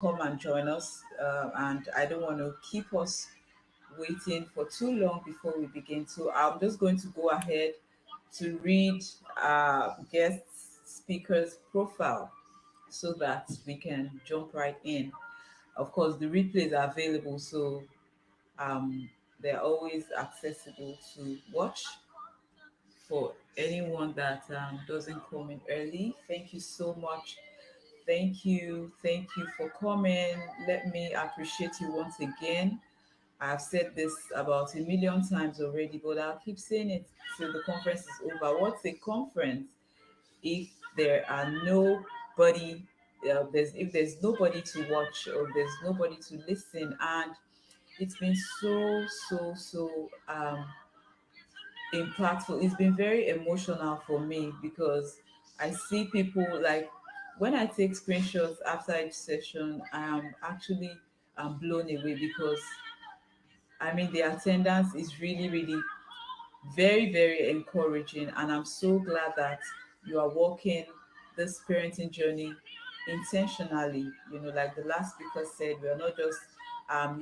come and join us. And I don't want to keep us waiting for too long before we begin. So I'm just going to go ahead to read guest speaker's profile so that we can jump right in. Of course, the replays are available, so um, they're always accessible to watch for anyone that doesn't come in early. Thank you so much. Thank you for coming. Let me appreciate you once again. I've said this about a million times already, but I'll keep saying it till the conference is over. What's a conference if there are nobody? If there's nobody to watch or there's nobody to listen, and it's been so impactful. It's been very emotional for me because I see people like when I take screenshots after each session, I am actually blown away because I mean the attendance is really very encouraging, and I'm so glad that you are walking this parenting journey intentionally. You know, like the last speaker said, we are not just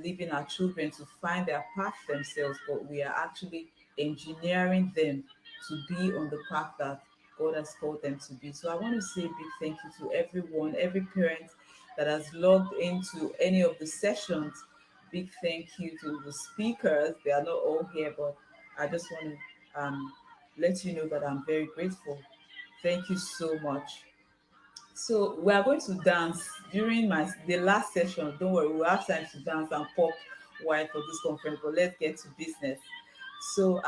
leaving our children to find their path themselves, but we are actually engineering them to be on the path that God has called them to be. So I want to say a big thank you to everyone, every parent that has logged into any of the sessions. Big thank you to the speakers. They are not all here, but I just want to let you know that I'm very grateful. Thank you so much. So we are going to dance during my the last session. Don't worry, we'll have time to dance and pop wine for this conference. But let's get to business. So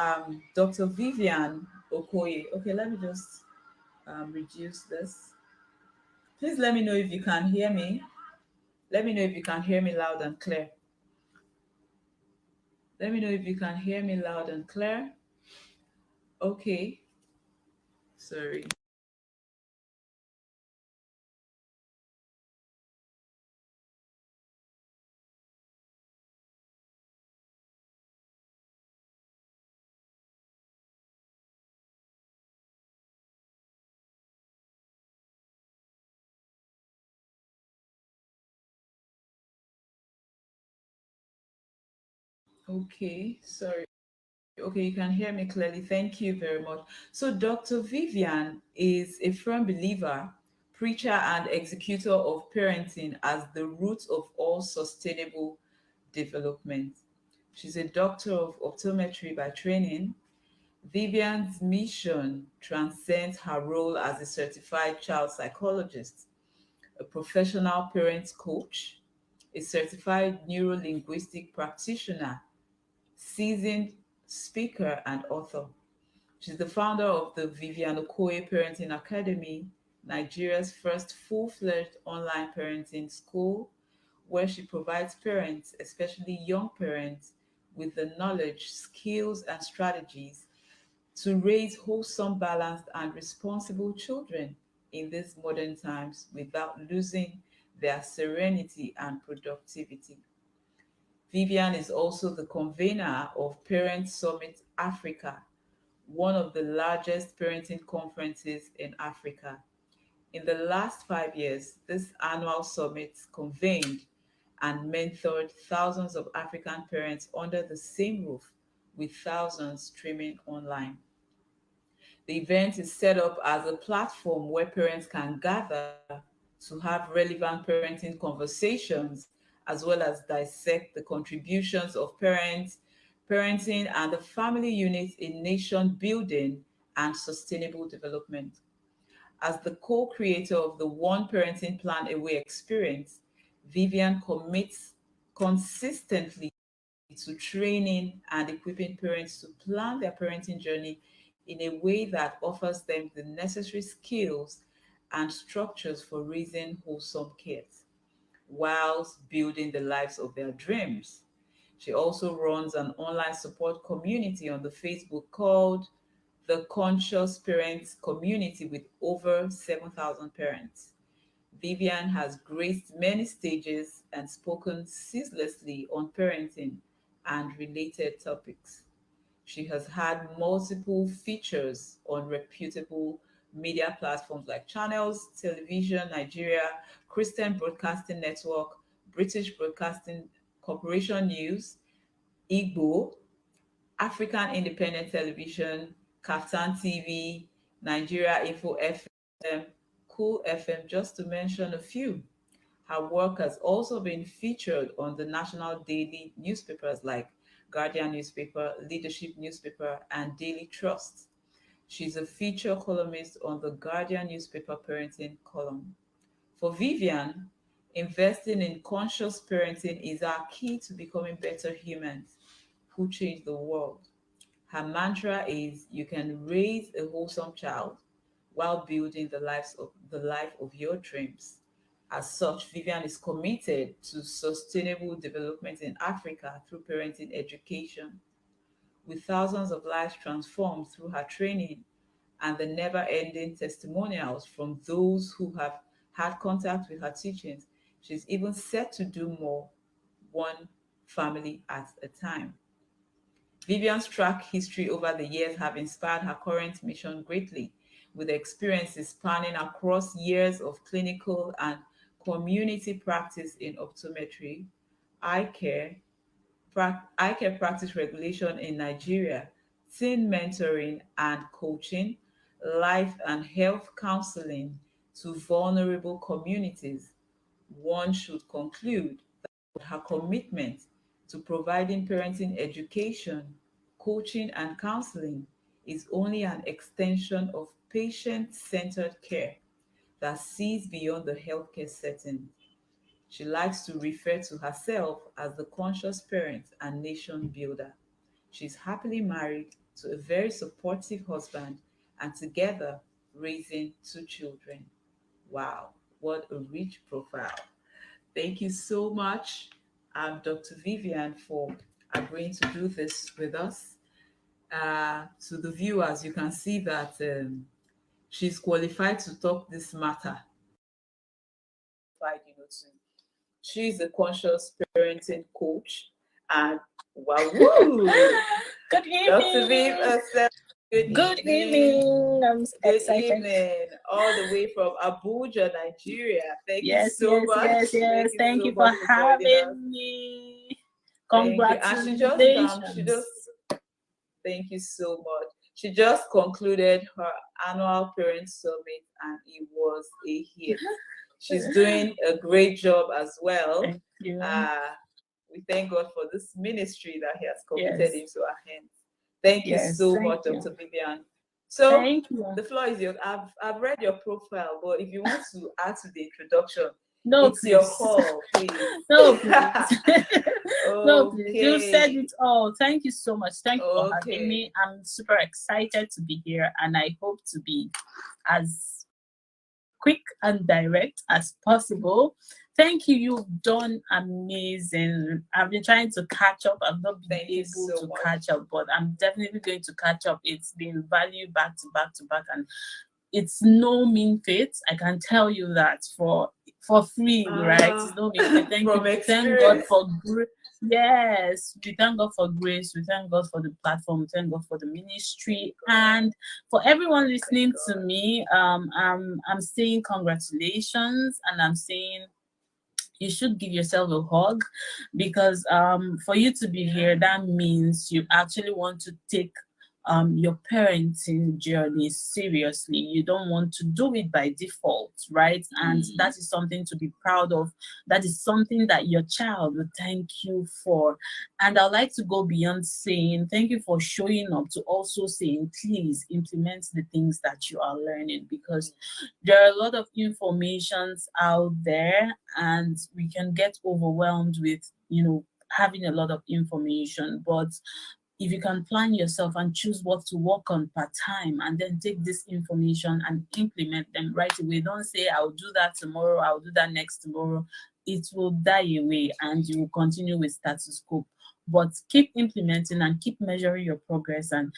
Dr. Vivian Okoye. Okay, let me just reduce this. Please let me know if you can hear me. Let me know if you can hear me loud and clear. Let me know if you can hear me loud and clear. Okay, sorry. Okay, sorry. Okay, you can hear me clearly. Thank you very much. So, Dr. Vivian is a firm believer, preacher, and executor of parenting as the root of all sustainable development. She's a doctor of optometry by training. Vivian's mission transcends her role as a certified child psychologist, a professional parent coach, a certified neuro linguistic practitioner, seasoned speaker, and author. She's the founder of the Vivian Okoye Parenting Academy, Nigeria's first full-fledged online parenting school, where she provides parents, especially young parents, with the knowledge, skills, and strategies to raise wholesome, balanced, and responsible children in these modern times without losing their serenity and productivity. Vivian is also the convener of Parent Summit Africa, one of the largest parenting conferences in Africa. In the last 5 years, this annual summit convened and mentored thousands of African parents under the same roof, with thousands streaming online. The event is set up as a platform where parents can gather to have relevant parenting conversations, as well as dissect the contributions of parents, parenting, and the family unit in nation building and sustainable development. As the co creator of the One Parenting Plan Away experience, Vivian commits consistently to training and equipping parents to plan their parenting journey in a way that offers them the necessary skills and structures for raising wholesome kids whilst building the lives of their dreams. She also runs an online support community on the Facebook called the Conscious Parents Community with over 7,000 parents. Vivian has graced many stages and spoken ceaselessly on parenting and related topics. She has had multiple features on reputable media platforms like Channels, Television Nigeria, Christian Broadcasting Network, British Broadcasting Corporation News, Igbo, African Independent Television, Kaftan TV, Nigeria Info FM, Cool FM, just to mention a few. Her work has also been featured on the national daily newspapers like Guardian newspaper, Leadership newspaper, and Daily Trust. She's a feature columnist on the Guardian newspaper parenting column. For Vivian, investing in conscious parenting is our key to becoming better humans who change the world. Her mantra is you can raise a wholesome child while building the life of your dreams. As such, Vivian is committed to sustainable development in Africa through parenting education, with thousands of lives transformed through her training and the never-ending testimonials from those who have had contact with her teachings. She's even set to do more, one family at a time. Vivian's track history over the years have inspired her current mission greatly, with experiences spanning across years of clinical and community practice in optometry, eye care, eye care practice regulation in Nigeria, teen mentoring and coaching, life and health counseling to vulnerable communities. One should conclude her commitment to providing parenting education, coaching, and counseling is only an extension of patient centered care that sees beyond the healthcare setting. She likes to refer to herself as the conscious parent and nation builder. She's happily married to a very supportive husband and together raising two children. Wow, what a rich profile. Thank you so much, Dr. Vivian, for agreeing to do this with us. To the viewers, you can see that she's qualified to talk this matter. To She's a conscious parenting coach. And wow, woo! Good Dr. Viv, evening. good Good evening. evening. I'm Good excited. evening, all the way from Abuja, Nigeria. Thank you Yes, so yes, much. yes, yes. Thank Thank you you so for much for joining us. having me. Thank you. And she Congratulations. just thank you so much. She just concluded her annual parent summit and it was a hit. She's doing a great job as well. Thank you. We thank God for this ministry that He has committed Yes, into our hands. Thank you yes. so Thank much, you. Dr. Vivian. So Thank you. the floor is yours. I've read your profile, but if you want to add to the introduction, No, it's your please. call, please. No, please. No, please. You said Okay. it all. Thank you so much. Thank you for having Okay. me. I'm super excited to be here and I hope to be as quick and direct as possible. Thank you. You've done amazing. I've been trying to catch up. I've not been Thank you able so to much. catch up, but I'm definitely going to catch up. It's been value back to back to back, and it's no mean feat. I can tell you that for free, right? It's no mean feat. Thank you. From We thank God experience. for grace. Yes, we thank God for grace. We thank God for the platform. We thank God for the ministry, and for everyone listening to God. me. I'm saying congratulations, and I'm saying you should give yourself a hug because for you to be here, that means you actually want to take your parenting journey seriously. You don't want to do it by default, right? And that is something to be proud of. That is something that your child will thank you for. And I'd like to go beyond saying thank you for showing up to also saying please implement the things that you are learning, because there are a lot of informations out there and we can get overwhelmed with having a lot of information. But if you can plan yourself and choose what to work on part time and then take this information and implement them right away, don't say I'll do that tomorrow, I'll do that next tomorrow. It will die away and you will continue with status quo. But keep implementing and keep measuring your progress, and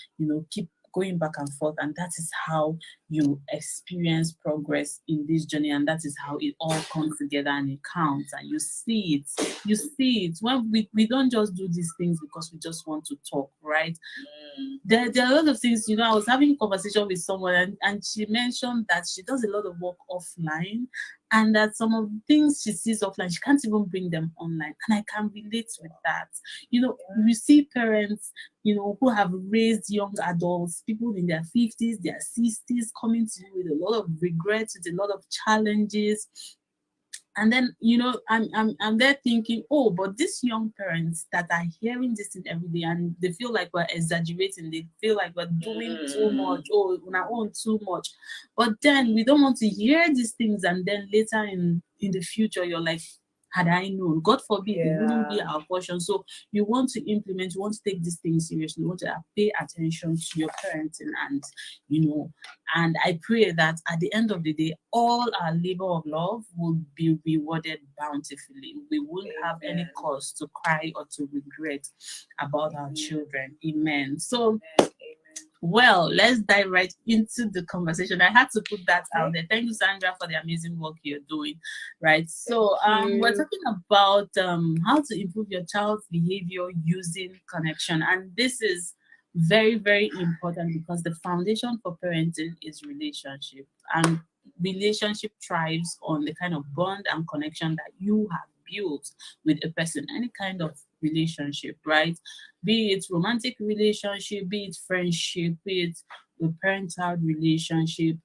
keep going back and forth, and that is how you experience progress in this journey, and that is how it all comes together and it counts and you see it when we don't just do these things because we just want to talk, right? There are a lot of things. I was having a conversation with someone, and she mentioned that she does a lot of work offline, and that some of the things she sees offline, she can't even bring them online. And I can relate with that. You know, you see parents, you know, who have raised young adults, people in their 50s, their 60s, coming to you with a lot of regrets, with a lot of challenges. And then, you know, I'm there thinking, oh, but these young parents that are hearing this thing every day, and they feel like we're exaggerating, they feel like we're doing too much, oh, on our own too much. But then we don't want to hear these things, and then later in the future, you're like, had I known, God forbid, it wouldn't be Yeah. our portion. So you want to implement, you want to take these things seriously, you want to pay attention to your parenting, and you know, and I pray that at the end of the day, all our labor of love will be rewarded bountifully. We won't have any Amen. cause to cry or to regret about our Amen. children. Amen. So, Amen. Amen. well, let's dive right into the conversation. I had to put that out Okay. there. Thank you, Sandra, for the amazing work you're doing. Right. Thank So, we're you. talking about how to improve your child's behavior using connection, and this is very, very important because the foundation for parenting is relationship, and relationship thrives on the kind of bond and connection that you have built with a person, any kind of relationship, right? Be it romantic relationship, be it friendship, be it a parent-child relationship.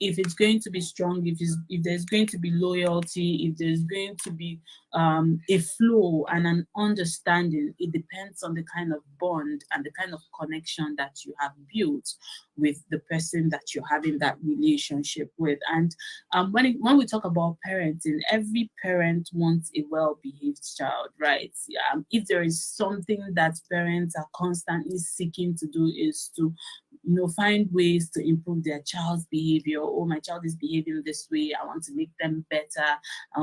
If it's going to be strong, if there's going to be loyalty, if there's going to be a flow and an understanding, it depends on the kind of bond and the kind of connection that you have built with the person that you're having that relationship with. And when we talk about parenting, every parent wants a well-behaved child, right? If there is something that parents are constantly seeking to do, is to find ways to improve their child's behavior. Oh, my child is behaving this way, I want to make them better. I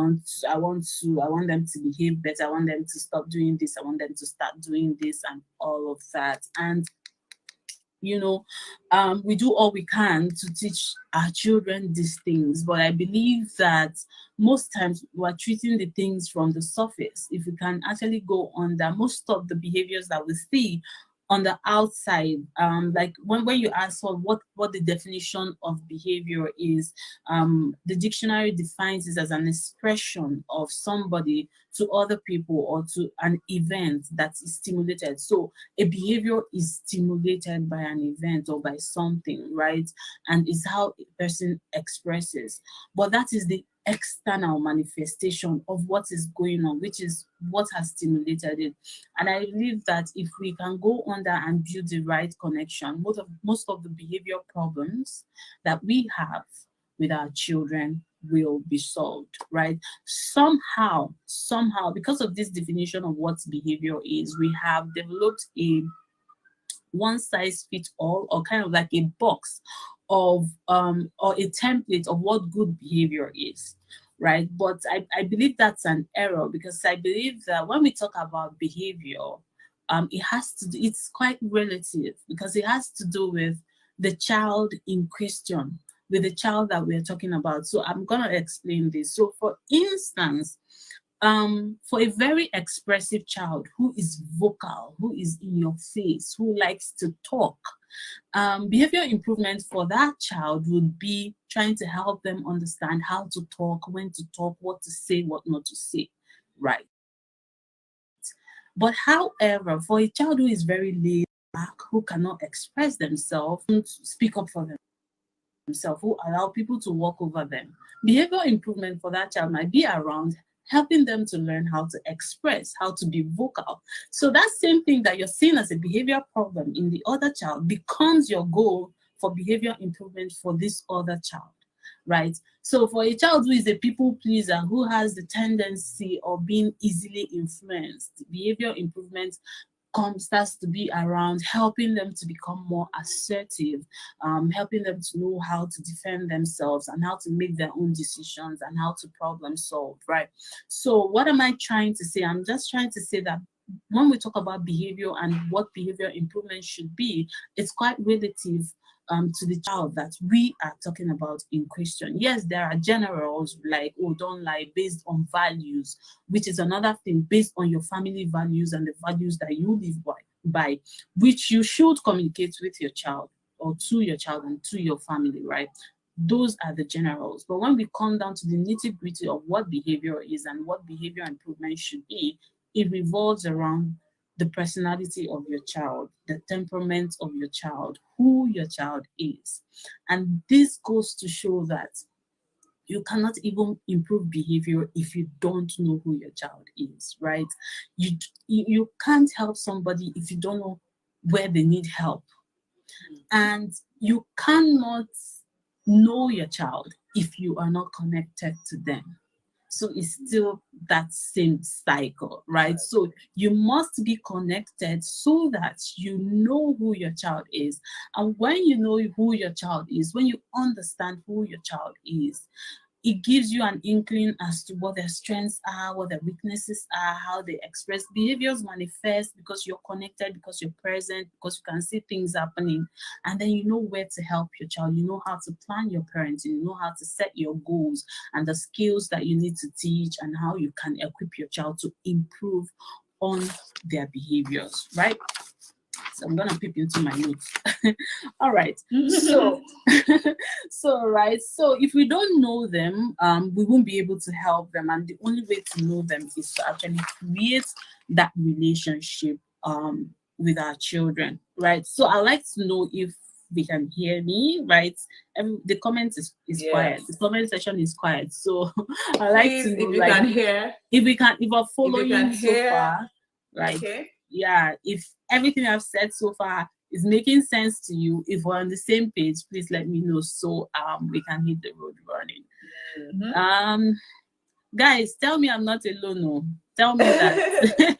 want them to behave better. I want them to stop doing this. I want them to start doing this, and all of that. And we do all we can to teach our children these things, but I believe that most times we're treating the things from the surface. If we can actually go under most of the behaviors that we see on the outside, like when you ask for what the definition of behavior is, the dictionary defines it as an expression of somebody to other people or to an event that is stimulated. So a behavior is stimulated by an event or by something, right? And is how a person expresses. But that is the external manifestation of what is going on, which is what has stimulated it. And I believe that if we can go under and build the right connection, most of the behavior problems that we have with our children will be solved, right? Somehow, because of this definition of what behavior is, we have developed a one size fits all, or kind of like a box of or a template of what good behavior is, right? But I believe that's an error, because I believe that when we talk about behavior, it's quite relative, because it has to do with the child in question, with the child that we're talking about. So I'm gonna explain this. So for instance, for a very expressive child who is vocal, who is in your face, who likes to talk, behavior improvement for that child would be trying to help them understand how to talk, when to talk, what to say, what not to say, right? But however, for a child who is very laid back, who cannot express themselves, don't speak up for themselves, who allow people to walk over them, behavior improvement for that child might be around helping them to learn how to express, how to be vocal. So that same thing that you're seeing as a behavior problem in the other child becomes your goal for behavior improvement for this other child, right? So for a child who is a people pleaser, who has the tendency of being easily influenced, behavior improvement starts to be around helping them to become more assertive, helping them to know how to defend themselves and how to make their own decisions and how to problem solve, right? So what am I trying to say? I'm just trying to say that when we talk about behavior and what behavior improvement should be, it's quite relative to the child that we are talking about in question. Yes, there are generals like, oh, don't lie, based on values, which is another thing, based on your family values and the values that you live by, which you should communicate with your child or to your child and to your family, right? Those are the generals. But when we come down to the nitty-gritty of what behavior is and what behavior improvement should be, it revolves around the personality of your child, the temperament of your child, who your child is. And this goes to show that you cannot even improve behavior if you don't know who your child is, right? You can't help somebody if you don't know where they need help. And you cannot know your child if you are not connected to them. So it's still that same cycle, right? So you must be connected so that you know who your child is. And when you know who your child is, when you understand who your child is, it gives you an inkling as to what their strengths are, what their weaknesses are, how they express. Behaviors manifest because you're connected, because you're present, because you can see things happening. And then you know where to help your child. You know how to plan your parenting. You know how to set your goals and the skills that you need to teach and how you can equip your child to improve on their behaviors, right? So I'm gonna peep into my notes. All right. So so if we don't know them, we won't be able to help them. And the only way to know them is to actually create that relationship with our children, right? So I like to know if they can hear me, right? The comment is quiet. Yes. The comment section is quiet. So I like Please, to know, if you like, can hear, if we're if you can following so hear, far, right? okay. Yeah, if everything I've said so far is making sense to you, if we're on the same page, please let me know so we can hit the road running. Mm-hmm. Guys, tell me I'm not alone. No. Tell me that.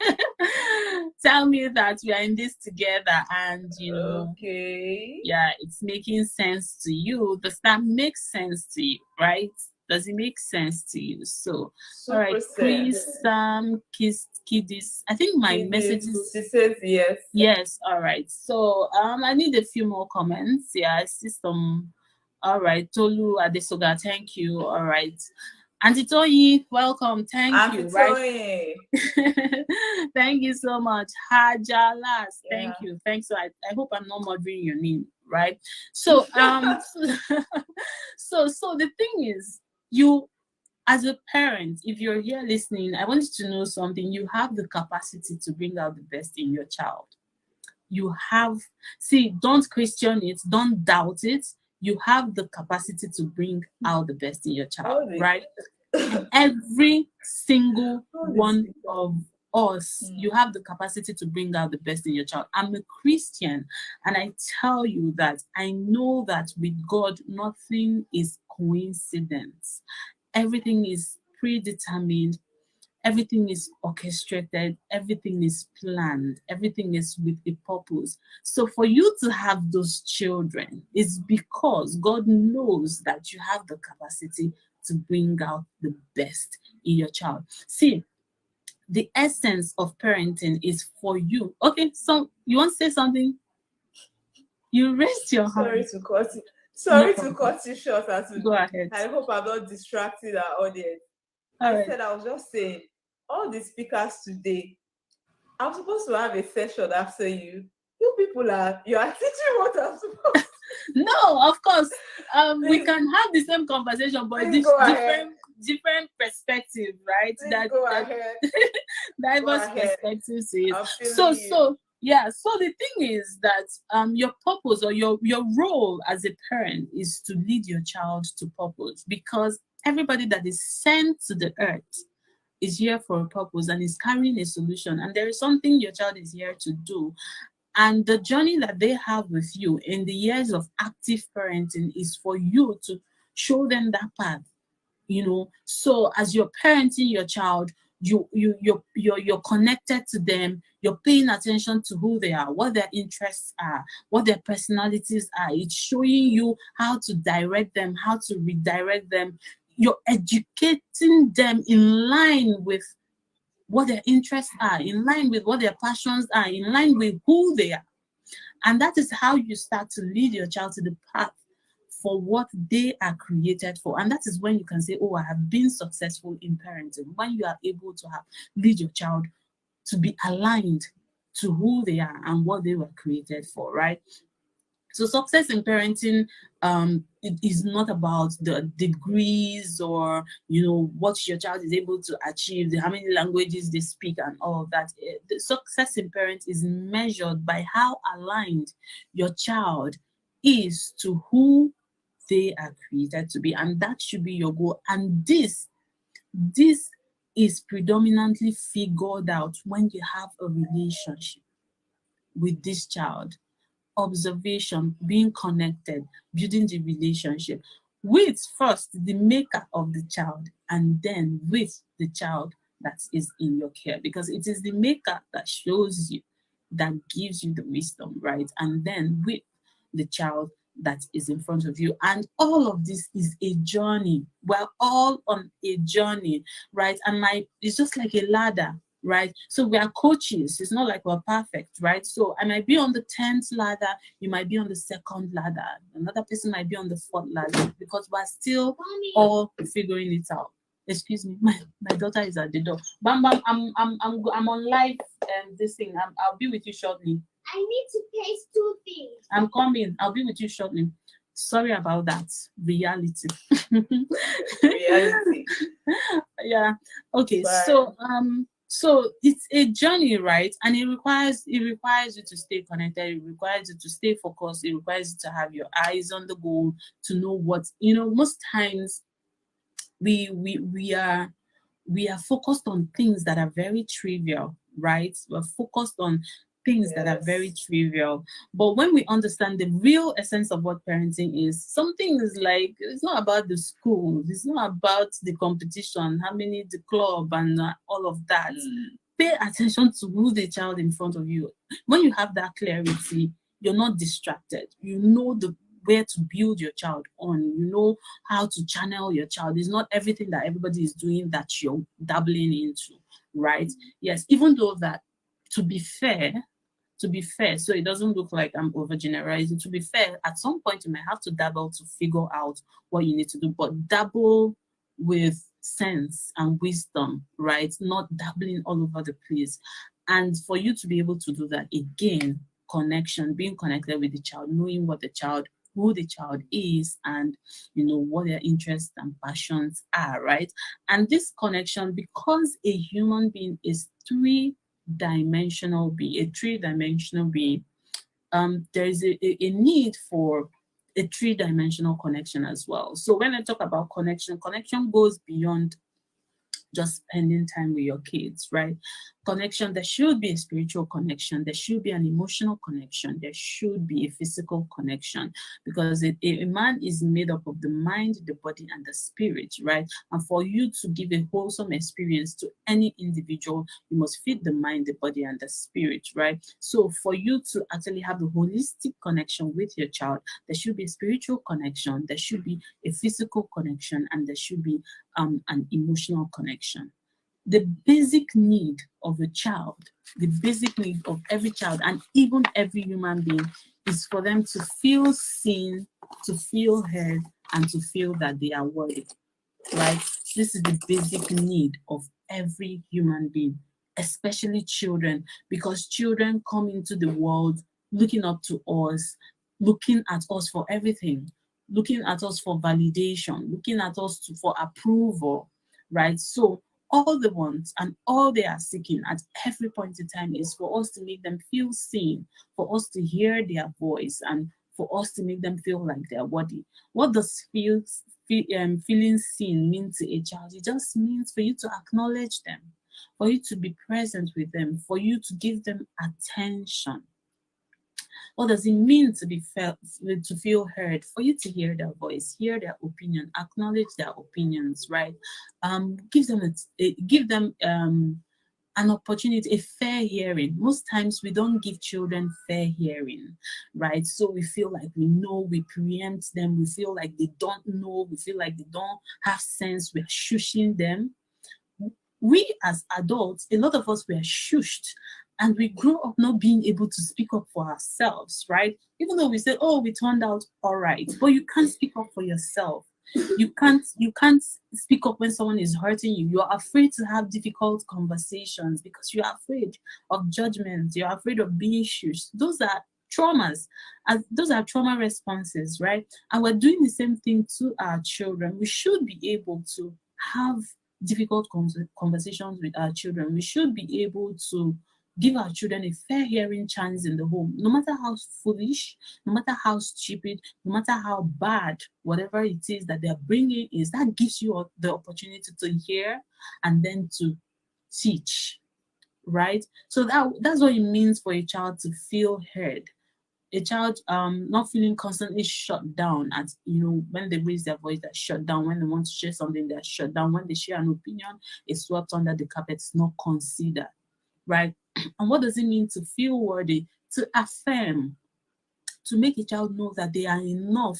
Tell me that we are in this together, and Okay. yeah, it's making sense to you. Does that make sense to you, right? Does it make sense to you? So, all right, Super sense. Chris, Kiddies. I think my messages. She says yes. Yes, all right. So, I need a few more comments. Yeah, I see some. All right, Tolu Adesoga, thank you. All right. Auntie Toyi, welcome. Thank Auntie you. Right. Toye. Thank you so much. Hajalas. Yeah. Thank you. Thanks. So I hope I'm not murdering your name, right? So so the thing is, you as a parent, if you're here listening, I want you to know something. You have the capacity to bring out the best in your child. You have, see, don't question it, don't doubt it. You have the capacity to bring out the best in your child, All the right? Every single all the one speakers. of us, you have the capacity to bring out the best in your child. I'm a Christian, and I tell you that I know that with God, nothing is coincidence. Everything is predetermined, everything is orchestrated, everything is planned, everything is with a purpose. So for you to have those children is because God knows that you have the capacity to bring out the best in your child. See, the essence of parenting is for you. Okay, so you want to say something? You raised your Sorry hand. to cut you. No Sorry to problem. cut you short, as Go ahead. I hope I'm not distracting our audience. All I right. said I was just saying, all the speakers today, I'm supposed to have a session after you. You are teaching what I'm supposed No, of course. We Please, can have the same conversation, but please go ahead. different perspective, right? Please That go that ahead. Go diverse ahead. perspectives to it. I'm So feeling you. yeah. So the thing is that your purpose or your role as a parent is to lead your child to purpose, because everybody that is sent to the earth is here for a purpose and is carrying a solution, and there is something your child is here to do. And the journey that they have with you in the years of active parenting is for you to show them that path. So as you're parenting your child, you're connected to them, you're paying attention to who they are, what their interests are, what their personalities are. It's showing you how to direct them, how to redirect them. You're educating them in line with what their interests are, in line with what their passions are, in line with who they are. And that is how you start to lead your child to the path for what they are created for. And that is when you can say, oh, I have been successful in parenting. When you are able to lead your child to be aligned to who they are and what they were created for, right? So success in parenting, it is not about the degrees or what your child is able to achieve, how many languages they speak, and all of that. The success in parents is measured by how aligned your child is to who they are created to be, and that should be your goal. And this is predominantly figured out when you have a relationship with this child. Observation, being connected, building the relationship with first the maker of the child, and then with the child that is in your care, because it is the maker that shows you, that gives you the wisdom, right? And then with the child that is in front of you. And all of this is a journey. We're all on a journey, right? And it's just like a ladder, right? So we are coaches. It's not like we're perfect, right? So I might be on the 10th ladder, you might be on the second ladder, another person might be on the fourth ladder, because we're still all figuring it out. Excuse me, my daughter is at the door. Bam bam, I'm on live this thing. I'll be with you shortly. I need to taste two things. I'm coming. I'll be with you shortly. Sorry about that. Reality. Reality. Yeah. Okay. Bye. So it's a journey, right? And it requires you to stay connected. It requires you to stay focused. It requires you to have your eyes on the goal, to know what most times we are focused on things that are very trivial, right? We're focused on things that are very Yes. trivial. But when we understand the real essence of what parenting is, something is like, it's not about the school, it's not about the competition, how many the club, and all of that. Mm. Pay attention to who the child in front of you. When you have that clarity, you're not distracted. You know the where to build your child on. You know how to channel your child. It's not everything that everybody is doing that you're dabbling into, right? Yes, even though that, to be fair, so it doesn't look like I'm overgeneralizing. To be fair, at some point you might have to dabble to figure out what you need to do, but dabble with sense and wisdom, right? Not dabbling all over the place. And for you to be able to do that, again, connection, being connected with the child, knowing who the child is, and what their interests and passions are, right? And this connection, because a human being is a three-dimensional being, there is a need for a three-dimensional connection as well. So when I talk about connection goes beyond just spending time with your kids, right? Connection, there should be a spiritual connection, there should be an emotional connection, there should be a physical connection, because a man is made up of the mind, the body, and the spirit, right? And for you to give a wholesome experience to any individual, you must feed the mind, the body, and the spirit, right? So for you to actually have a holistic connection with your child, there should be a spiritual connection, there should be a physical connection, and there should be an emotional connection. The basic need of a child, the basic need of every child, and even every human being, is for them to feel seen, to feel heard, and to feel that they are worthy, right? This is the basic need of every human being, especially children, because children come into the world looking up to us, looking at us for everything, looking at us for validation, looking at us for approval, right? So all they want and all they are seeking at every point in time is for us to make them feel seen, for us to hear their voice, and for us to make them feel like they're worthy. What does feeling seen mean to a child? It just means for you to acknowledge them, for you to be present with them, for you to give them attention. What does it mean to be felt, to feel heard? For you to hear their voice, hear their opinion, acknowledge their opinions, right? Give them an opportunity, a fair hearing. Most times we don't give children fair hearing, right? So we feel like we know, we preempt them, we feel like they don't know, we feel like they don't have sense, we're shushing them. We as adults, a lot of us were shushed, and we grew up not being able to speak up for ourselves, right? Even though we said, oh, we turned out all right, but you can't speak up for yourself. You can't speak up when someone is hurting you. You're afraid to have difficult conversations because you're afraid of judgment, you're afraid of being shushed. Those are traumas. As those are trauma responses, right? And we're doing the same thing to our children. We should be able to have difficult conversations with our children. We should be able to give our children a fair hearing chance in the home, no matter how foolish, no matter how stupid, no matter how bad, whatever it is that they're bringing is, that gives you the opportunity to hear and then to teach, right? So that's what it means for a child to feel heard. A child not feeling constantly shut down at, when they raise their voice, they're shut down. When they want to share something, they're shut down. When they share an opinion, it's swept under the carpet, it's not considered, right? And what does it mean to feel worthy? To affirm, to make a child know that they are enough,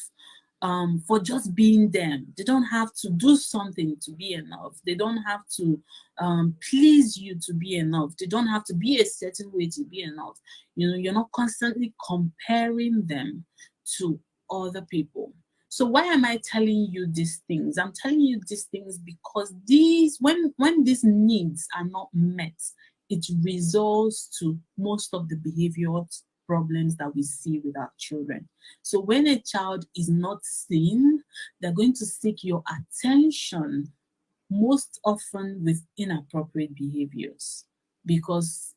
for just being them. They don't have to do something to be enough. They don't have to please you to be enough. They don't have to be a certain way to be enough. You're not constantly comparing them to other people. So why am I telling you these things? I'm telling you these things because when these needs are not met, it results to most of the behaviors problems that we see with our children. So when a child is not seen, they're going to seek your attention, most often with inappropriate behaviors, because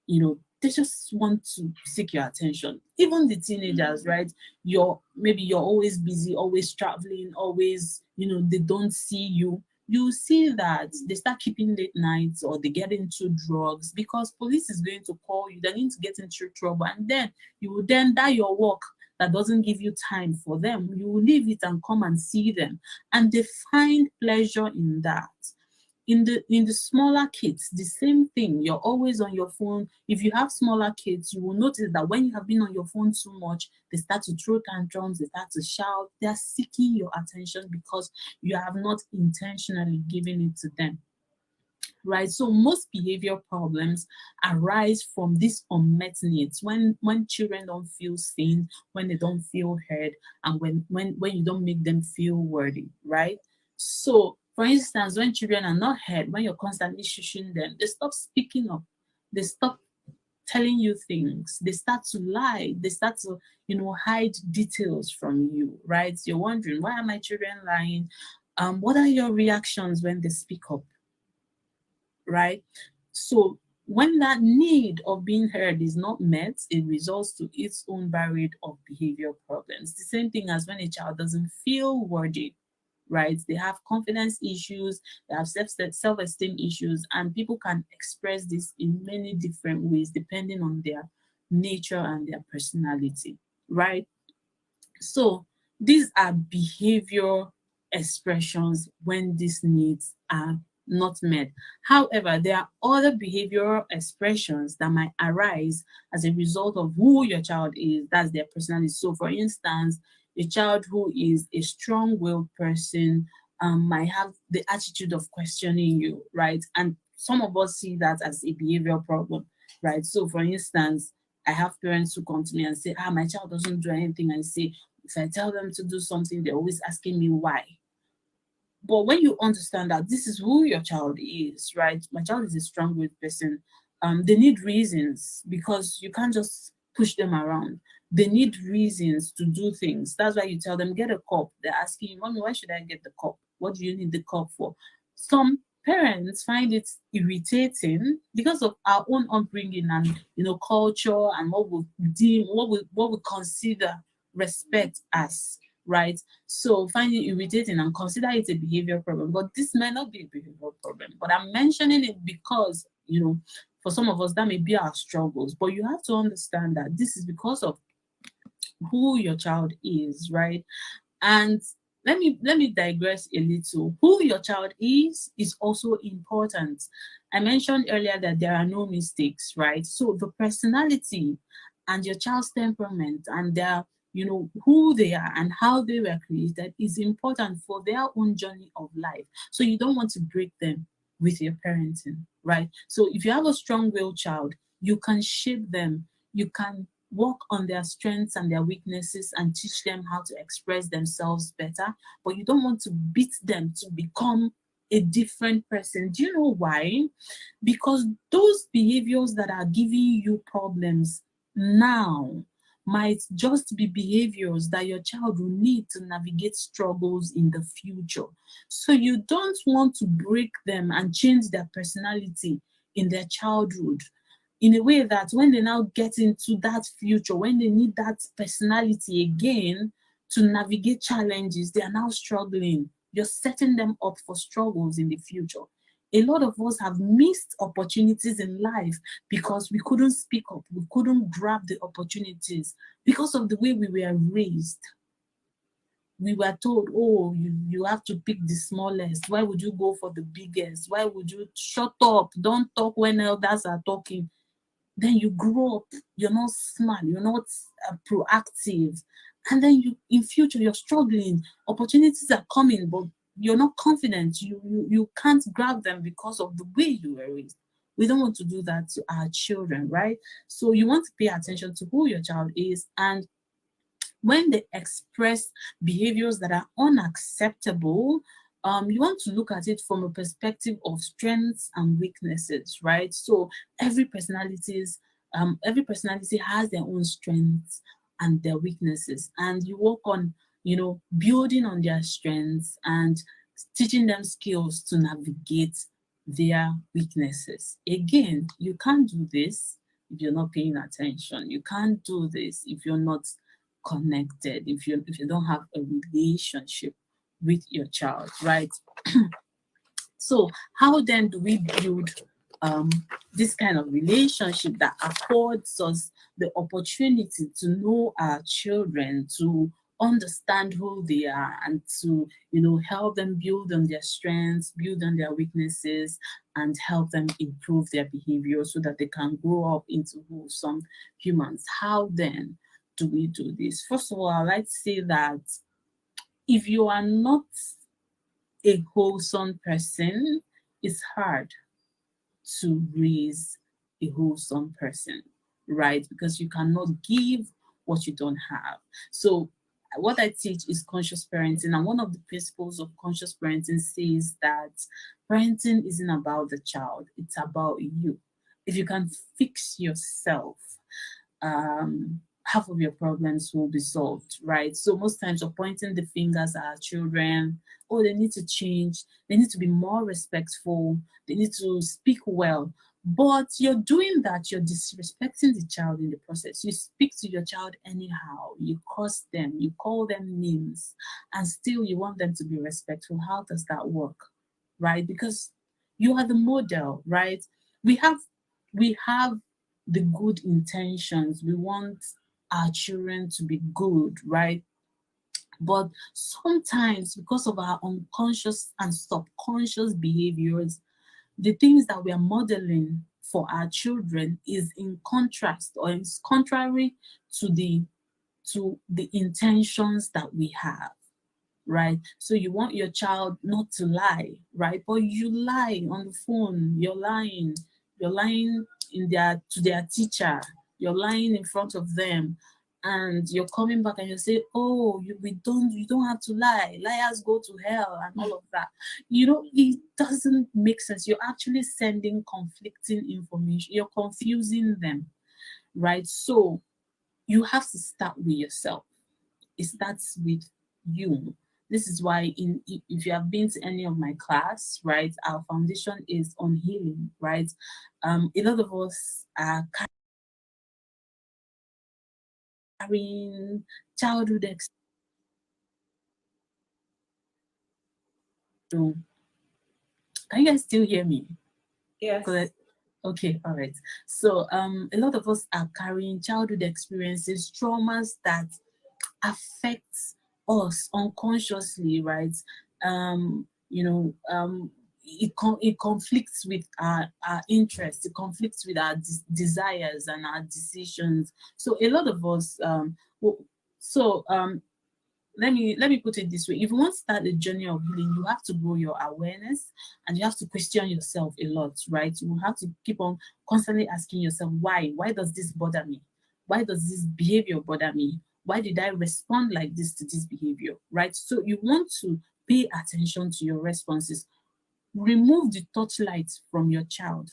they just want to seek your attention. Even the teenagers, right? You're always busy, always traveling, always, they don't see you. You see that they start keeping late nights, or they get into drugs because police is going to call you. They're going to get into trouble, and then you will then die your work that doesn't give you time for them. You will leave it and come and see them, and they find pleasure in that. In the smaller kids, the same thing. You're always on your phone. If you have smaller kids, you will notice that when you have been on your phone too much, they start to throw tantrums, they start to shout. They're seeking your attention because you have not intentionally given it to them, right? So most behavior problems arise from these unmet needs, when children don't feel seen, when they don't feel heard, and when you don't make them feel worthy, right? So for instance, when children are not heard, when you're constantly shushing them, they stop speaking up, they stop telling you things, they start to lie, they start to hide details from you, right? You're wondering, why are my children lying? What are your reactions when they speak up, right? So when that need of being heard is not met, it results to its own variety of behavior problems. The same thing as when a child doesn't feel worthy, right? They have confidence issues, they have self-esteem issues, and people can express this in many different ways depending on their nature and their personality, right? So these are behavior expressions when these needs are not met. However, there are other behavioral expressions that might arise as a result of who your child is, that's their personality. So, for instance, a child who is a strong willed person might have the attitude of questioning you, right? And some of us see that as a behavioral problem, right? So, for instance, I have parents who come to me and say, my child doesn't do anything. I say, if I tell them to do something, they're always asking me why. But when you understand that this is who your child is, right? My child is a strong-willed person. They need reasons, because you can't just push them around. They need reasons to do things. That's why you tell them, get a cup. They're asking you, Mommy, why should I get the cup? What do you need the cup for? Some parents find it irritating because of our own upbringing and culture, and what we deem, what we consider respect as, right? So find it irritating and consider it a behavior problem. But this may not be a behavioral problem. But I'm mentioning it because, for some of us, that may be our struggles. But you have to understand that this is because of who your child is, right? And let me digress a little. Who your child is also important. I mentioned earlier that there are no mistakes, right? So the personality and your child's temperament and their who they are and how they were created is important for their own journey of life. So you don't want to break them with your parenting, right? So if you have a strong-willed child, you can shape them, you can work on their strengths and their weaknesses and teach them how to express themselves better, but you don't want to beat them to become a different person. Do you know why? Because those behaviors that are giving you problems now might just be behaviors that your child will need to navigate struggles in the future. So you don't want to break them and change their personality in their childhood in a way that when they now get into that future, when they need that personality again to navigate challenges, they are now struggling. You're setting them up for struggles in the future. A lot of us have missed opportunities in life because we couldn't speak up, we couldn't grab the opportunities because of the way we were raised. We were told, oh, you have to pick the smallest. Why would you go for the biggest? Why would you shut up? Don't talk when elders are talking. Then you grow up, you're not smart, you're not proactive, and then you in future you're struggling. Opportunities are coming, but you're not confident. You can't grab them because of the way you were raised. We don't want to do that to our children, right? So you want to pay attention to who your child is, and when they express behaviors that are unacceptable, you want to look at it from a perspective of strengths and weaknesses, right? So every personality has their own strengths and their weaknesses, and you work on, building on their strengths and teaching them skills to navigate their weaknesses. Again, you can't do this if you're not paying attention. You can't do this if you're not connected, if you don't have a relationship with your child, right? So how then do we build um, this kind of relationship that affords us the opportunity to know our children, to understand who they are, and to help them build on their strengths, build on their weaknesses, and help them improve their behavior so that they can grow up into wholesome humans? How then do we do this? First of all, I'd like to say that if you are not a wholesome person, it's hard to raise a wholesome person, right? Because you cannot give what you don't have. So what I teach is conscious parenting, and one of the principles of conscious parenting says that parenting isn't about the child, it's about you. If you can fix yourself, half of your problems will be solved, right? So most times we're pointing the fingers at our children. Oh, they need to change. They need to be more respectful. They need to speak well. But you're doing that, you're disrespecting the child in the process. You speak to your child anyhow. You curse them. You call them names. And still you want them to be respectful. How does that work, right? Because you are the model, right? We have the good intentions. We want our children to be good, right? But sometimes, because of our unconscious and subconscious behaviors, the things that we are modeling for our children is in contrast or is contrary to the intentions that we have, right? So you want your child not to lie, right? But you lie on the phone, you're lying in their to their teacher, you're lying in front of them, and you're coming back and you say, oh, you don't have to lie, liars go to hell and all of that. It doesn't make sense. You're actually sending conflicting information, you're confusing them, right? So you have to start with yourself. It starts with you. This is why if you have been to any of my class, right, our foundation is on healing, right? A lot of us are carrying childhood experience. Can you guys still hear me? Yes. Okay, all right. So a lot of us are carrying childhood experiences, traumas that affects us unconsciously, right? It conflicts with our interests, it conflicts with our desires and our decisions. So a lot of us w- so let me put it this way. If you want to start the journey of healing, you have to grow your awareness, and you have to question yourself a lot, right? You have to keep on constantly asking yourself, why does this bother me? Why does this behavior bother me? Why did I respond like this to this behavior, right? So you want to pay attention to your responses. Remove the touchlight from your child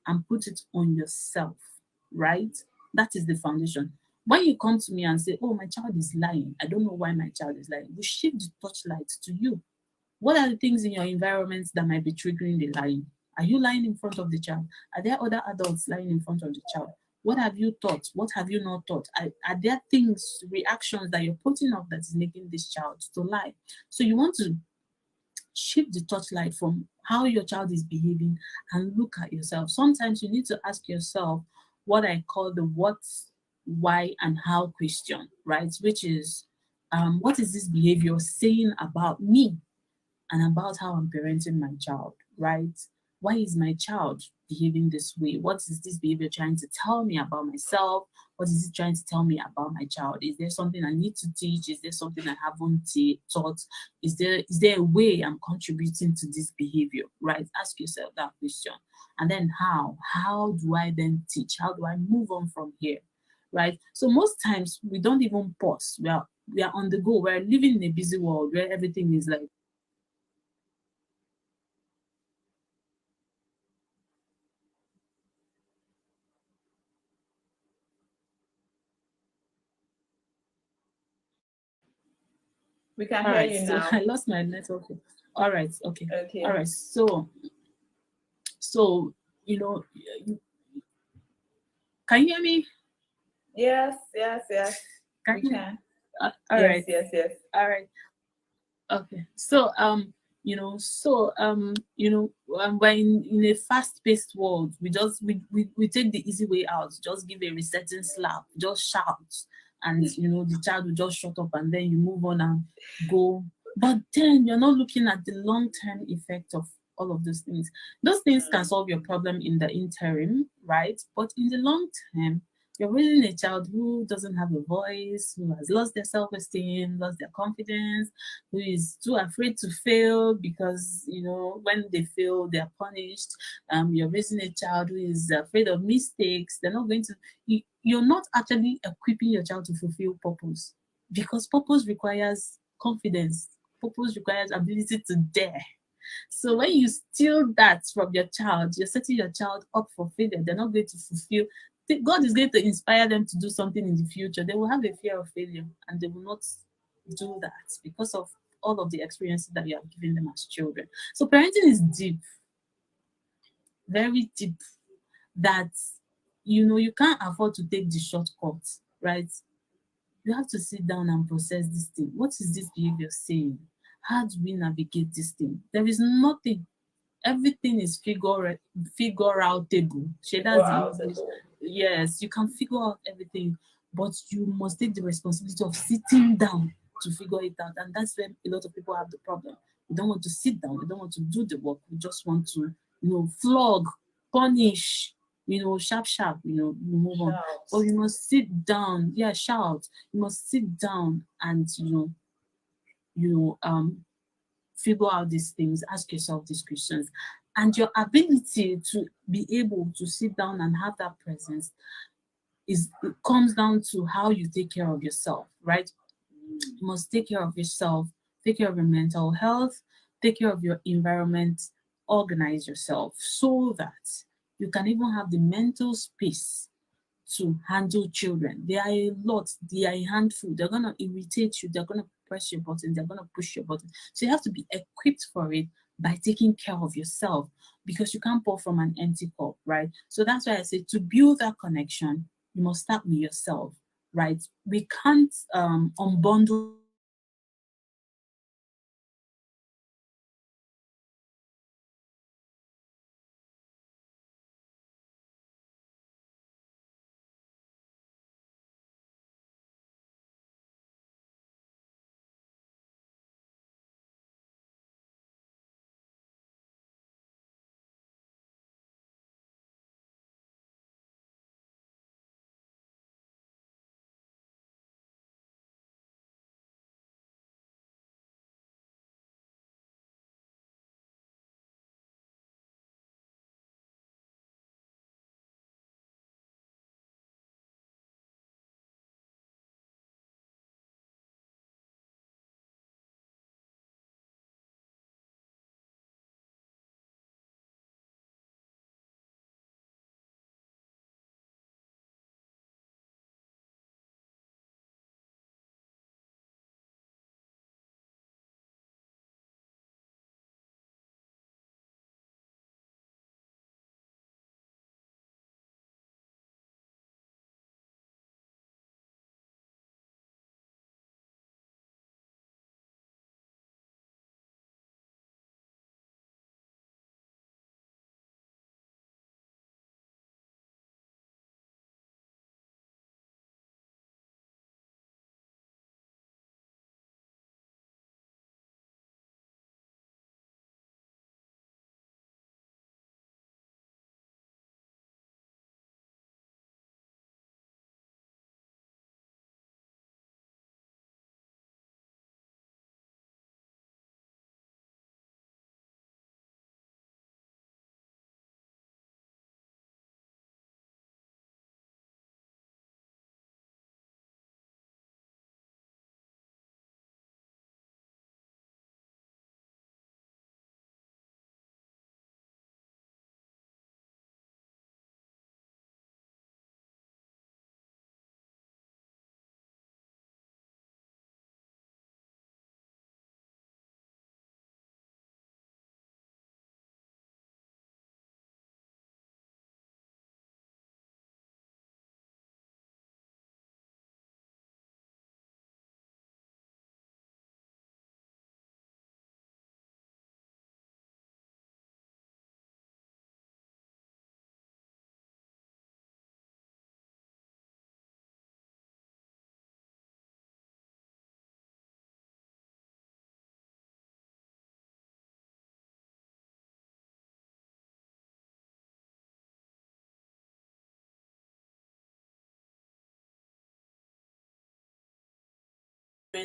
and put it on yourself, right? That is the foundation. When you come to me and say, oh, my child is lying, I don't know why my child is lying, we shift the touchlight to you. What are the things in your environment that might be triggering the lying? Are you lying in front of the child? Are there other adults lying in front of the child? What have you taught? What have you not taught? Are there things, reactions that you're putting up that is making this child to lie? So you want to shift the touchlight from how your child is behaving and look at yourself. Sometimes you need to ask yourself what I call the what, why, and how question, right? Which is, what is this behavior saying about me and about how I'm parenting my child, right? Why is my child behaving this way? What is this behavior trying to tell me about myself? What is it trying to tell me about my child? Is there something I need to teach? Is there something I haven't taught? Is there a way I'm contributing to this behavior? Right? Ask yourself that question. And then how? How do I then teach? How do I move on from here? Right? So most times we don't even pause. We are on the go. We're living in a busy world where everything is like We can all hear right, you so now. I lost my network. All right, okay. All Okay. right, so you know, can you hear me? Yes, yes, yes. Can We you? can. All Yes, right, yes, yes. all right. Okay. So we're in a fast-paced world. We take the easy way out. Just give a resetting slap, just shout, and the child will just shut up, and then you move on and go. But then you're not looking at the long-term effect of all of those things. Those things can solve your problem in the interim, right? But in the long term, you're raising a child who doesn't have a voice, who has lost their self-esteem, lost their confidence, who is too afraid to fail because when they fail they're punished. You're raising a child who is afraid of mistakes. They're not going to you're not actually equipping your child to fulfill purpose, because purpose requires confidence. Purpose requires ability to dare. So when you steal that from your child, you're setting your child up for failure. They're not going to fulfill. God is going to inspire them to do something in the future. They will have a fear of failure and they will not do that because of all of the experiences that you have given them as children. So parenting is deep, very deep, that you can't afford to take the shortcut, right? You have to sit down and process this thing. What is this behavior saying? How do we navigate this thing? There is nothing. Everything is figure outable. Shey, Figure that's the out the English. goal. Yes, you can figure out everything, but you must take the responsibility of sitting down to figure it out. And that's when a lot of people have the problem. We don't want to sit down, we don't want to do the work, we just want to, flog, punish, sharp, sharp, you move on. But Shout. you must sit down, yeah, shout. You must sit down and figure out these things, ask yourself these questions. And your ability to be able to sit down and have that presence it comes down to how you take care of yourself, right? You must take care of yourself, take care of your mental health, take care of your environment, organize yourself so that you can even have the mental space to handle children. They are a lot, they are a handful. They're gonna irritate you, they're gonna press your button, they're gonna push your button. So you have to be equipped for it by taking care of yourself, because you can't pour from an empty cup, right? So that's why I say, to build that connection, you must start with yourself, right? We can't unbundle ourselves from our children. We can't unbundle ourselves from our environment. We can't unbundle ourselves from our environment. We can't unbundle ourselves from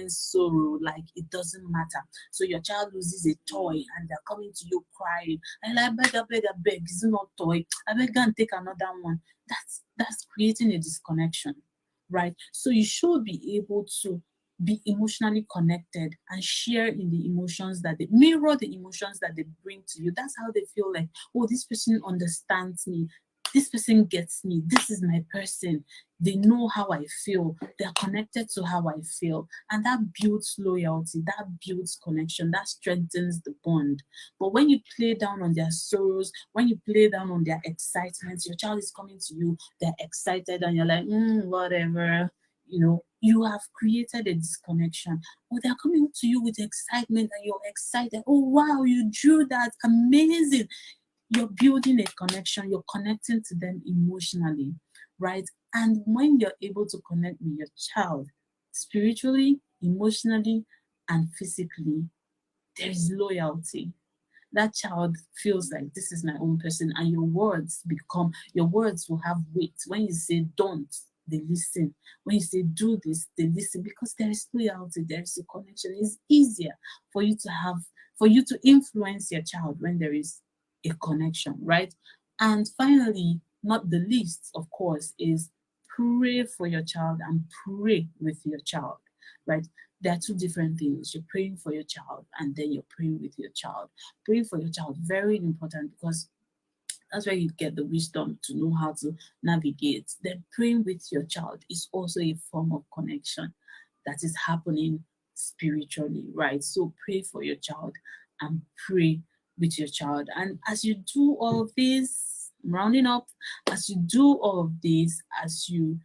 sorrow like it doesn't matter. So your child loses a toy and they're coming to you crying, and like, I beg, it's not toy. I beg, go and take another one. That's creating a disconnection, right? So you should be able to be emotionally connected and share in the emotions that they mirror, the emotions that they bring to you. That's how they feel like, oh, this person understands me, this person gets me, this is my person. They know how I feel, they're connected to how I feel, and that builds loyalty, that builds connection, that strengthens the bond. But when you play down on their sorrows, when you play down on their excitement, your child is coming to you, they're excited, and you're like, whatever, you have created a disconnection. Or they're coming to you with excitement and you're excited. Oh, wow, you drew that. Amazing. You're building a connection. You're connecting to them emotionally, right? And when you're able to connect with your child spiritually, emotionally, and physically, there is loyalty. That child feels like this is my own person, and your words will have weight. When you say don't, they listen. When you say do this, they listen, because there is loyalty, there is a connection. It's easier for you to influence your child when there is a connection, right? And finally, not the least, of course, is pray for your child and pray with your child, right? There are two different things. You're praying for your child and then you're praying with your child. Praying for your child, very important, because that's where you get the wisdom to know how to navigate. Then praying with your child is also a form of connection that is happening spiritually, right? So pray for your child and pray with your child. And as you do all of this, I'm rounding up, as you do all of this, as you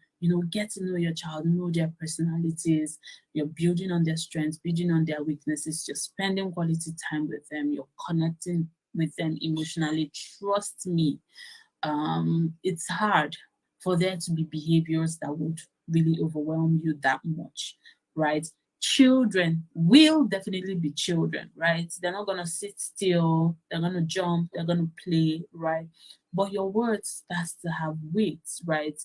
get to know your child, know their personalities, you're building on their strengths, building on their weaknesses, you're spending quality time with them, you're connecting with them emotionally. Trust me, it's hard for there to be behaviors that would really overwhelm you that much, right? Children will definitely be children, right? They're not gonna sit still, they're gonna jump, they're gonna play, right? But your words has to have weight, right?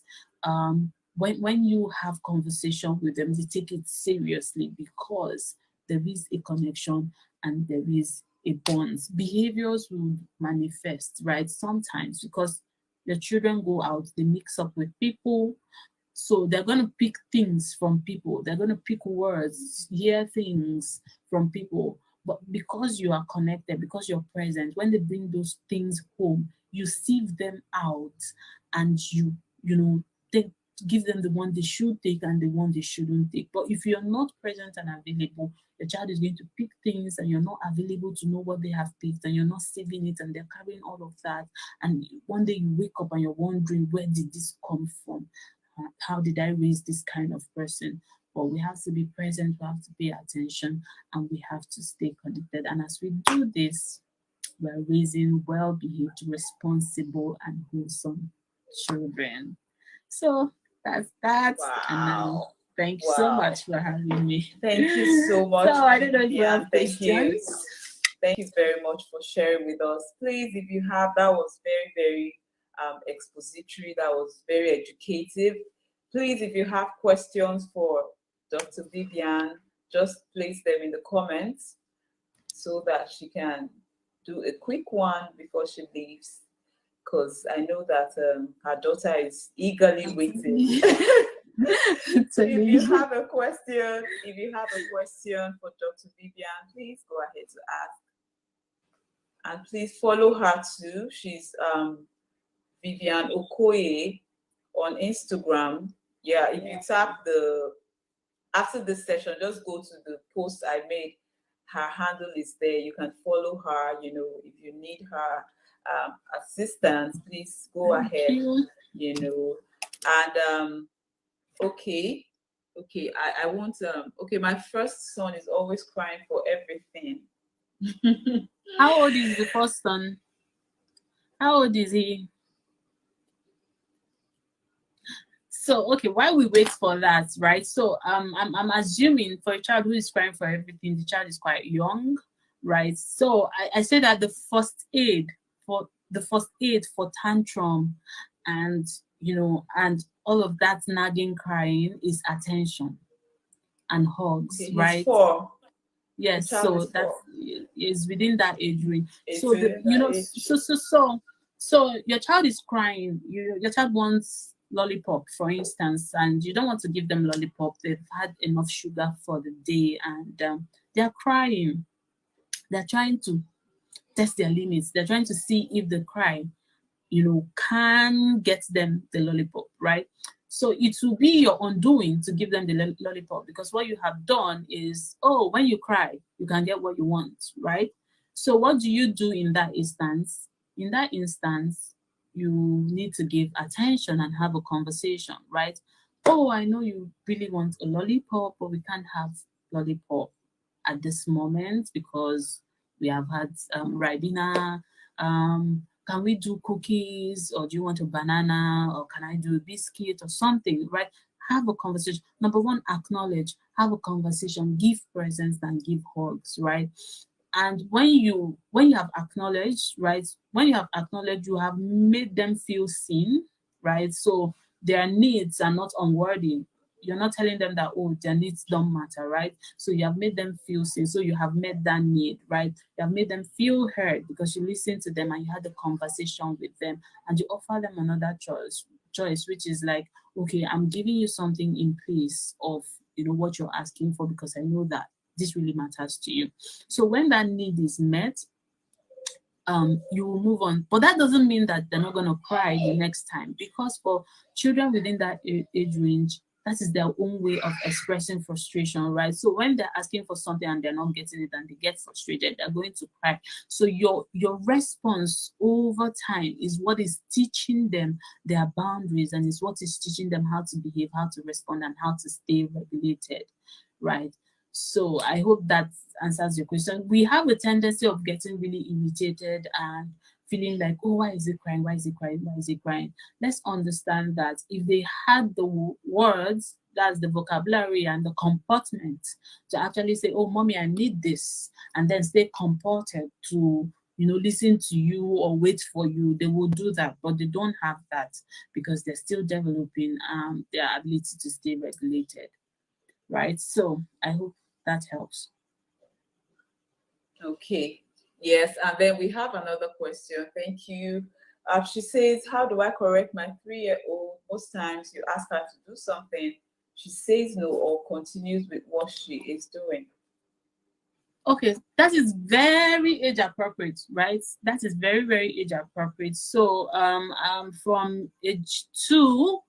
When you have conversation with them, they take it seriously because there is a connection and there is a bond. Behaviors will manifest, right? Sometimes because your children go out, they mix up with people, so they're going to pick things from people. They're going to pick words, hear things from people. But because you are connected, because you're present, when they bring those things home, you sieve them out and take, give them the one they should take and the one they shouldn't take. But if you're not present and available, your child is going to pick things and you're not available to know what they have picked, and you're not saving it and they're carrying all of that. And one day you wake up and you're wondering, where did this come from? How did I raise this kind of person? But we have to be present, we have to pay attention, and we have to stay connected. And as we do this, we're raising well-behaved, responsible, and wholesome children. So that's that. Wow. Thank you so much for having me. Thank you so much. So I don't know if you have Thank you. questions. Thank you very much for sharing with us. Please, if you have, that was very, very expository. That was very educative. Please, if you have questions for Dr. Vivian, just place them in the comments so that she can do a quick one before she leaves. Because I know that her daughter is eagerly waiting. So if you have a question, for Dr. Vivian, please go ahead to ask. And please follow her too. She's Vivian Okoye on Instagram. Yeah, if you tap after this session, just go to the post I made. Her handle is there. You can follow her. If you need her assistance, please go ahead. And okay, I want okay. My first son is always crying for everything. How old is the first son? How old is he? So okay, while we wait for that, right? So I'm assuming for a child who is crying for everything, the child is quite young, right? So I say that the first aid for tantrum and and all of that nagging crying is attention. and Okay, hugs, he's right? 4. The Yes, child so is that 4. is within that age range. It's So the within that age. so your child is crying. Your child wants lollipop, for instance, and you don't want to give them lollipop. They've had enough sugar for the day, and they're crying. They're trying to test their limits. They're trying to see if the cry can get them the lollipop, right? So it will be your undoing to give them the lollipop, because what you have done is, oh, when you cry, you can get what you want, right? So what do you do in that instance? In that instance, you need to give attention and have a conversation, right? Oh, I know you really want a lollipop, but we can't have lollipop at this moment because we have had Ribena. Can we do cookies, or do you want a banana, or can I do a biscuit or something, right? Have a conversation. Number one, acknowledge, have a conversation, give presents and give hugs, right? And when you have acknowledged, right, when you have acknowledged, you have made them feel seen, right? So their needs are not unworthy. You're not telling them that, oh, their needs don't matter, right? So you have made them feel seen. So you have met that need, right? You have made them feel heard because you listened to them and you had a conversation with them, and you offer them another choice, which is like, okay, I'm giving you something in place of what you're asking for, because I know that this really matters to you. So when that need is met, you will move on. But that doesn't mean that they're not going to cry the next time, because for children within that age range, that is their own way of expressing frustration, right? So when they're asking for something and they're not getting it and they get frustrated, they're going to cry. So your response over time is what is teaching them their boundaries, and is what is teaching them how to behave, how to respond, and how to stay regulated, right? So I hope that answers your question. We have a tendency of getting really irritated and feeling like, oh, why is it crying? Why is it crying? Why is it crying? Let's understand that if they had the words, that's the vocabulary and the comportment to actually say, oh, mommy, I need this, and then stay comported to listen to you or wait for you, they will do that. But they don't have that because they're still developing their ability to stay regulated, right? So I hope that helps. Okay. Yes, and then we have another question. Thank you. She says, how do I correct my 3-year-old? Most times you ask her to do something, she says no or continues with what she is doing. Okay, that is very age appropriate, right? That is very, very age appropriate. So from age two,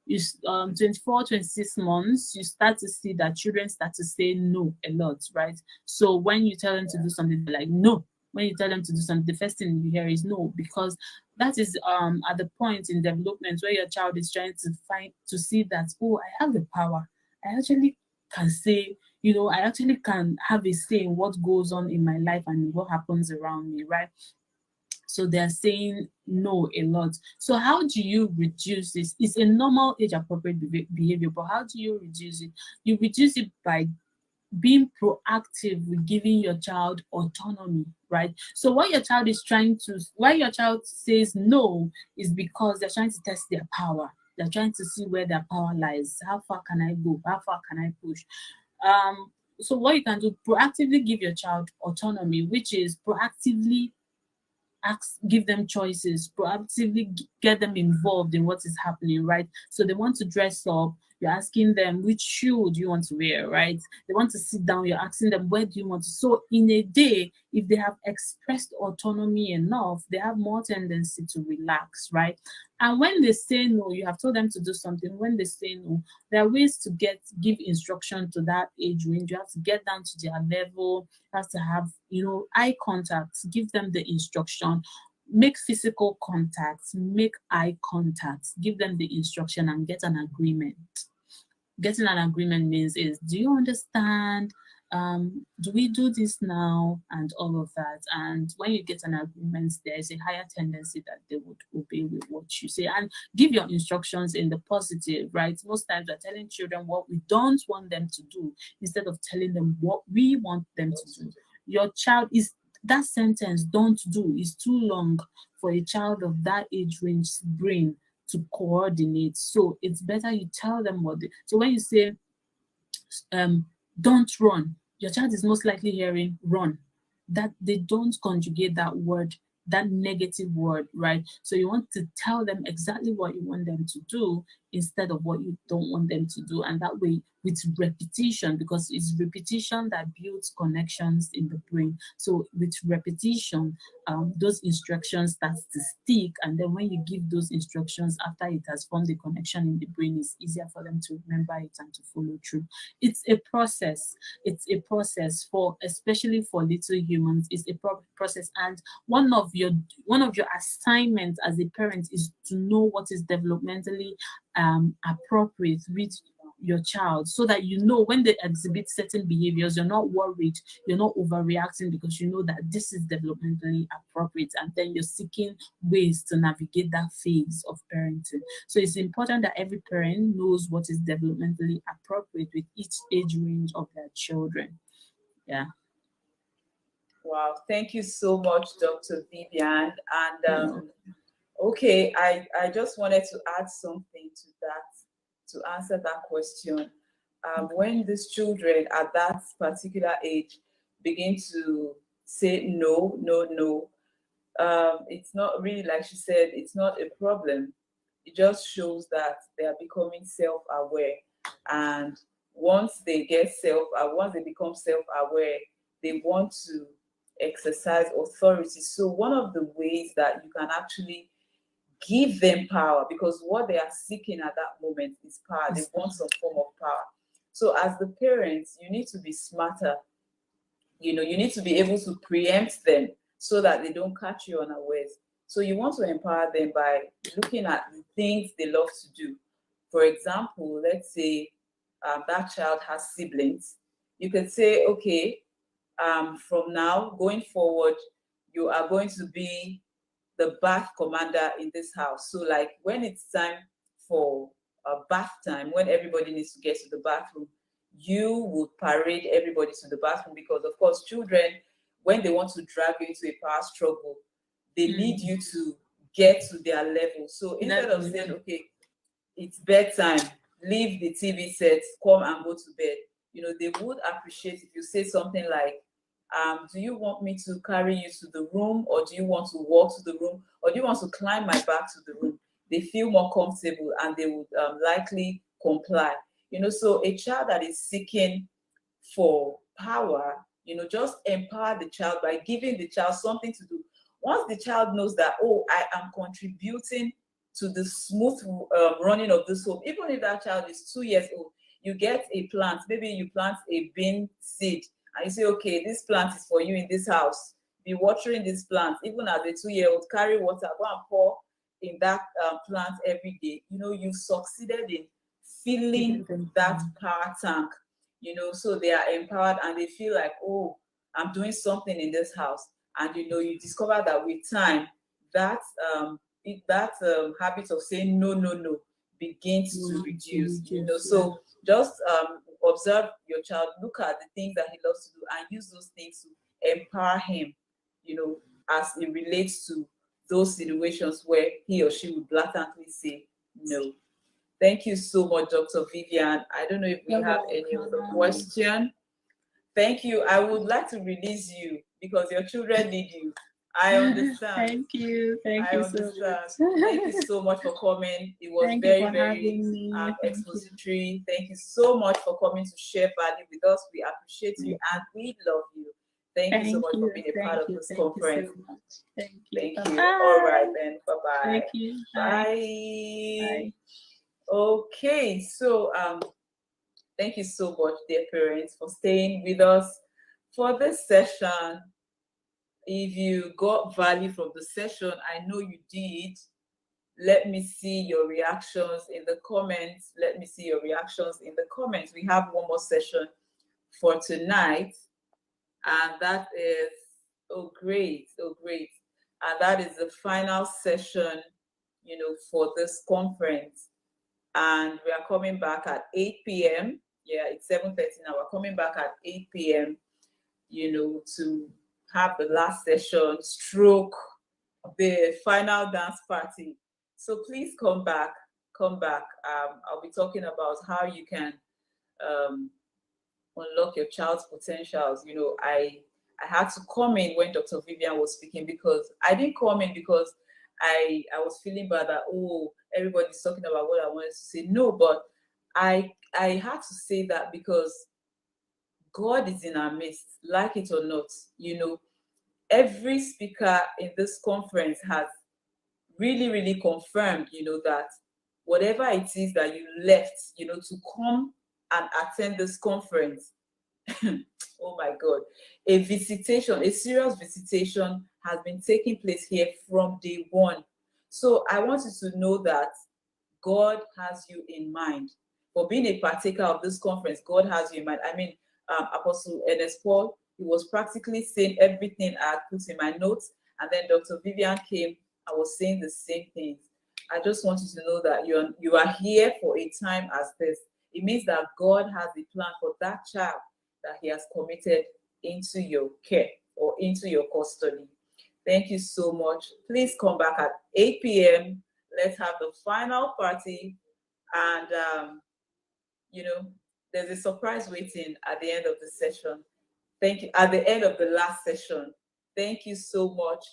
24, 26 months, you start to see that children start to say no a lot, right? So when you tell them to do something, they're like, no. When you tell them to do something, the first thing you hear is no, because that is at the point in development where your child is trying to see that, oh, I have the power. I actually can say, I actually can have a say in what goes on in my life and what happens around me, right? So they're saying no a lot. So how do you reduce this? It's a normal age appropriate behavior, but how do you reduce it? You reduce it by being proactive with giving your child autonomy, right? So why your child says no is because they're trying to test their power. They're trying to see where their power lies. How far can I go? How far can I push? So what you can do, proactively give your child autonomy, which is proactively give them choices, proactively get them involved in what is happening, right? So they want to dress up, you're asking them which shoe do you want to wear, right? They want to sit down, you're asking them where do you want to. So in a day, if they have expressed autonomy enough, they have more tendency to relax, right? And when they say no, you have told them to do something. When they say no, there are ways to give instruction to that age range. You have to get down to their level, you have to have eye contact, give them the instruction, make physical contacts, make eye contact, give them the instruction and get an agreement. Getting an agreement means is, do you understand? Do we do this now? And all of that. And when you get an agreement, there is a higher tendency that they would obey with what you say. And give your instructions in the positive, right? Most times we're telling children what we don't want them to do instead of telling them what we want them to do. Your child is that sentence, don't do, is too long for a child of that age range brain to coordinate. So it's better you tell them what they, so when you say don't run, your child is most likely hearing run. That they don't conjugate that word, that negative word, right? So you want to tell them exactly what you want them to do instead of what you don't want them to do. And that way, with repetition, because it's repetition that builds connections in the brain. So with repetition, those instructions start to stick. And then when you give those instructions after it has formed a connection in the brain, it's easier for them to remember it and to follow through. It's a process. It's a process for, especially for little humans, it's a process. And one of your assignments as a parent is to know what is developmentally appropriate with your child, so that you know when they exhibit certain behaviors, you're not worried, you're not overreacting, because you know that this is developmentally appropriate, and then you're seeking ways to navigate that phase of parenting. So it's important that every parent knows what is developmentally appropriate with each age range of their children. Yeah. Wow, thank you so much, Dr. Vivian. And Yeah. okay, I just wanted to add something to that, to answer that question. When these children at that particular age begin to say no, no, no, it's not really, like she said, it's not a problem. It just shows that they are becoming self-aware. And once they become self-aware, they want to exercise authority. So one of the ways that you can actually give them power, because what they are seeking at that moment is power. They want some form of power. So as the parents, you need to be smarter. You need to be able to preempt them so that they don't catch you unawares. So you want to empower them by looking at the things they love to do. For example, let's say that child has siblings. You could say, okay, from now going forward, you are going to be the bath commander in this house. So like when it's time for a bath time, when everybody needs to get to the bathroom, you would parade everybody to the bathroom, because of course children, when they want to drag you into a power struggle, they need you to get to their level. So instead of saying, okay, it's bedtime, leave the TV set, come and go to bed, they would appreciate if you say something like, do you want me to carry you to the room, or do you want to walk to the room, or do you want to climb my back to the room? They feel more comfortable and they would likely comply. So a child that is seeking for power, just empower the child by giving the child something to do. Once the child knows that, oh, I am contributing to the smooth running of this home, even if that child is 2 years old, you get a plant, maybe you plant a bean seed, and you say, okay, this plant is for you in this house. Be watering this plant, even as a 2-year-old, carry water, go and pour in that plant every day. You've succeeded in filling that power tank, so they are empowered and they feel like, oh, I'm doing something in this house. And you discover that with time, that habit of saying no, no, no begins to reduce. So just observe your child, look at the things that he loves to do, and use those things to empower him, as it relates to those situations where he or she would blatantly say no. Thank you so much, Dr. Vivian. I don't know if we have any other question. Thank you. I would like to release you because your children need you. I understand. Thank you. Thank you so much. Thank you so much for coming. It was Thank very, you for very having me. expository. Thank you so much for coming to share value with us. We appreciate you and we love you. Thank you so much for being a part of this conference. You so much. Thank you. Thank you. All right then. Bye-bye. Thank you. Bye. Bye. Okay, so thank you so much, dear parents, for staying with us for this session. If you got value from the session, I know you did. Let me see your reactions in the comments. Let me see your reactions in the comments. We have one more session for tonight, and that is, oh great, and that is the final session, for this conference. And we are coming back at 8 p.m. Yeah, it's 7:30 now. We're coming back at 8 p.m., to have the last session, stroke the final dance party. So please come back. Come back. I'll be talking about how you can um, unlock your child's potentials. I had to come in when Dr. Vivian was speaking, because I didn't come in because I was feeling bad that, oh, everybody's talking about what I wanted to say. No, but I had to say that because God is in our midst, like it or not. Every speaker in this conference has really, really confirmed, that whatever it is that you left, to come and attend this conference, oh my God, a serious visitation has been taking place here from day one. So I want you to know that God has you in mind. For being a partaker of this conference, God has you in mind. I mean, Apostle Ernest Paul, he was practically saying everything I had put in my notes, and then Dr. Vivian came and was saying the same things. I just want you to know that you are here for a time as this. It means that God has a plan for that child that he has committed into your care or into your custody. Thank you so much. Please come back at 8 p.m. Let's have the final party. And, there's a surprise waiting at the end of the session. Thank you. At the end of the last session. Thank you so much.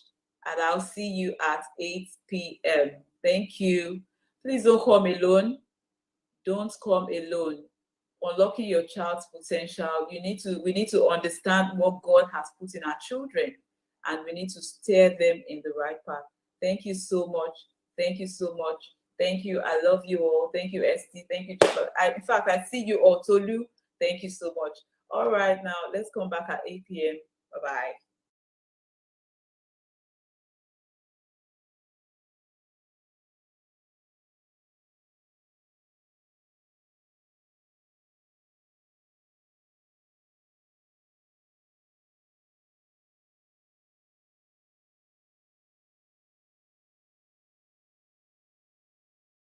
And I'll see you at 8 p.m. Thank you. Please don't come alone. Don't come alone. Unlocking your child's potential, we need to understand what God has put in our children, and we need to steer them in the right path. Thank you so much. Thank you so much. Thank you. I love you all. Thank you, Esti. Thank you. In fact, I see you all, Tolu. Thank you so much. All right, now let's come back at 8 p.m. Bye-bye.